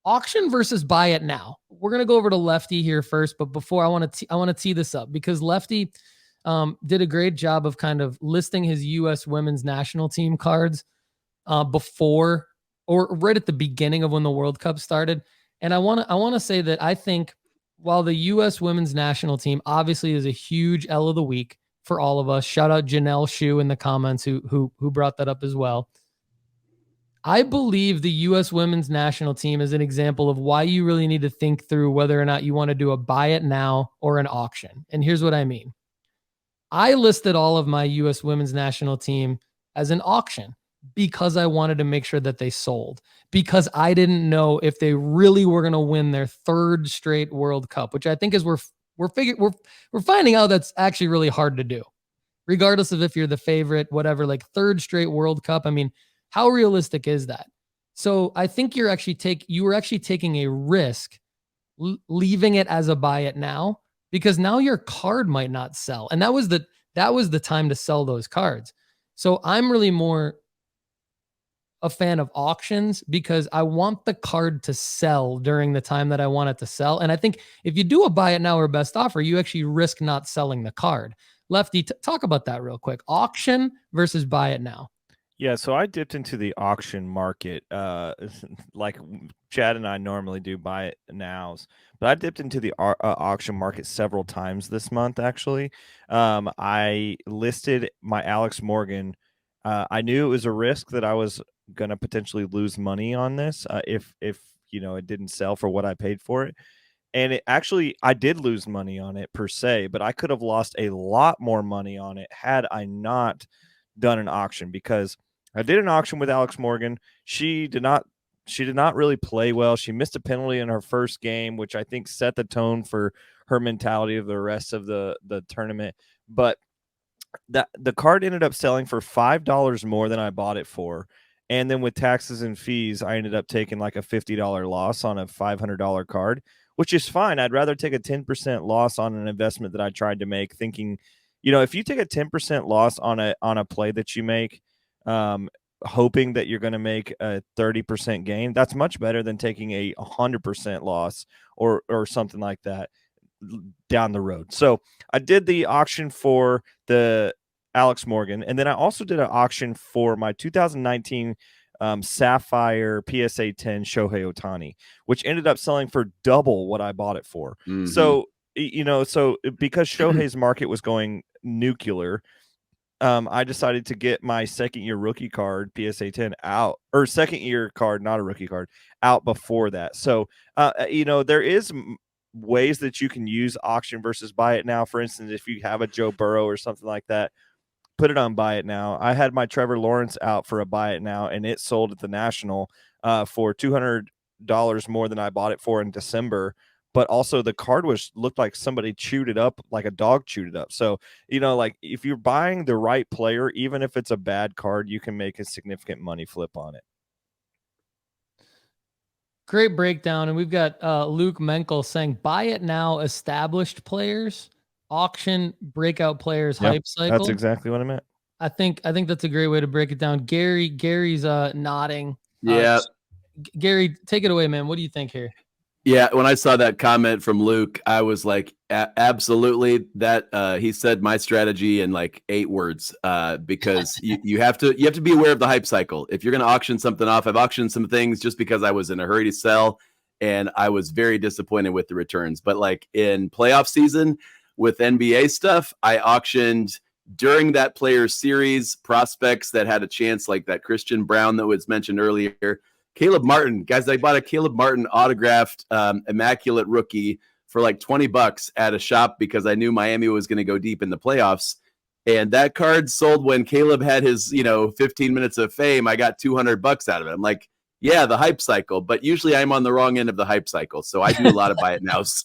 auction versus buy it now. We're going to go over to Lefty here first, but before I want to tee this up because Lefty did a great job of kind of listing his U.S. women's national team cards before or right at the beginning of when the World Cup started. And I want to say that I think while the U.S. women's national team obviously is a huge L of the week for all of us, shout out Janelle Shue in the comments who brought that up as well. I believe the U.S. women's national team is an example of why you really need to think through whether or not you want to do a buy it now or an auction. And here's what I mean. I listed all of my U.S. women's national team as an auction because I wanted to make sure that they sold, because I didn't know if they really were going to win their third straight World Cup, which I think is we're finding out that's actually really hard to do, regardless of if you're the favorite, whatever, like third straight World Cup. I mean, how realistic is that? So I think you were actually taking a risk leaving it as a buy it now, because now your card might not sell. And that was the time to sell those cards. So I'm really more a fan of auctions because I want the card to sell during the time that I want it to sell. And I think if you do a buy it now or best offer, you actually risk not selling the card. Lefty, talk about that real quick. Auction versus buy it now. Yeah, so I dipped into the auction market, like Chad and I normally do buy it nows, but I dipped into the auction market several times this month, actually. I listed my Alex Morgan. I knew it was a risk that I was going to potentially lose money on this if it didn't sell for what I paid for it. And I did lose money on it per se, but I could have lost a lot more money on it had I not done an auction, because I did an auction with Alex Morgan. She did not really play well. She missed a penalty in her first game, which I think set the tone for her mentality of the rest of the tournament. But the card ended up selling for $5 more than I bought it for. And then with taxes and fees, I ended up taking like a $50 loss on a $500 card, which is fine. I'd rather take a 10% loss on an investment that I tried to make, thinking, if you take a 10% loss on a play that you make, hoping that you're going to make a 30% gain, that's much better than taking a 100% loss or something like that down the road. So I did the auction for the Alex Morgan, and then I also did an auction for my 2019 Sapphire PSA 10 Shohei Ohtani, which ended up selling for double what I bought it for. Mm-hmm. So because Shohei's market was going nuclear, I decided to get my second-year rookie card, PSA 10, out, or second-year card, not a rookie card, out before that. So, there is ways that you can use auction versus buy it now. For instance, if you have a Joe Burrow or something like that, put it on buy it now. I had my Trevor Lawrence out for a buy it now, and it sold at the National for $200 more than I bought it for in December. But also the card looked like somebody chewed it up, like a dog chewed it up. So, like if you're buying the right player, even if it's a bad card, you can make a significant money flip on it. Great breakdown. And we've got Luke Menkel saying, buy it now, established players, auction, breakout players, hype cycle. That's exactly what I meant. I think that's a great way to break it down. Gary's nodding. Yeah. Gary, take it away, man. What do you think here? Yeah, when I saw that comment from Luke, I was like, absolutely. That he said my strategy in like 8 words, because you have to be aware of the hype cycle. If you're going to auction something off, I've auctioned some things just because I was in a hurry to sell, and I was very disappointed with the returns. But like in playoff season with NBA stuff, I auctioned during that player series prospects that had a chance, like that Christian Brown that was mentioned earlier. Caleb Martin, guys, I bought a Caleb Martin autographed immaculate rookie for like $20 at a shop because I knew Miami was going to go deep in the playoffs. And that card sold when Caleb had his, 15 minutes of fame. I got $200 out of it. I'm like, yeah, the hype cycle. But usually I'm on the wrong end of the hype cycle. So I do a lot of buy it nows.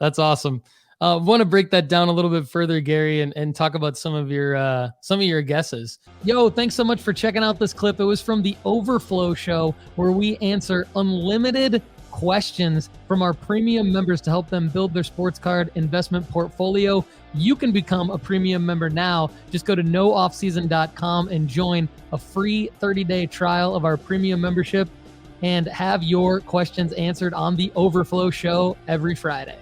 That's awesome. Want to break that down a little bit further, Gary, and talk about some of your guesses. Yo, thanks so much for checking out this clip. It was from the Overflow Show, where we answer unlimited questions from our premium members to help them build their sports card investment portfolio. You can become a premium member now. Just go to nooffseason.com and join a free 30-day trial of our premium membership. and have your questions answered on the Overflow Show every Friday.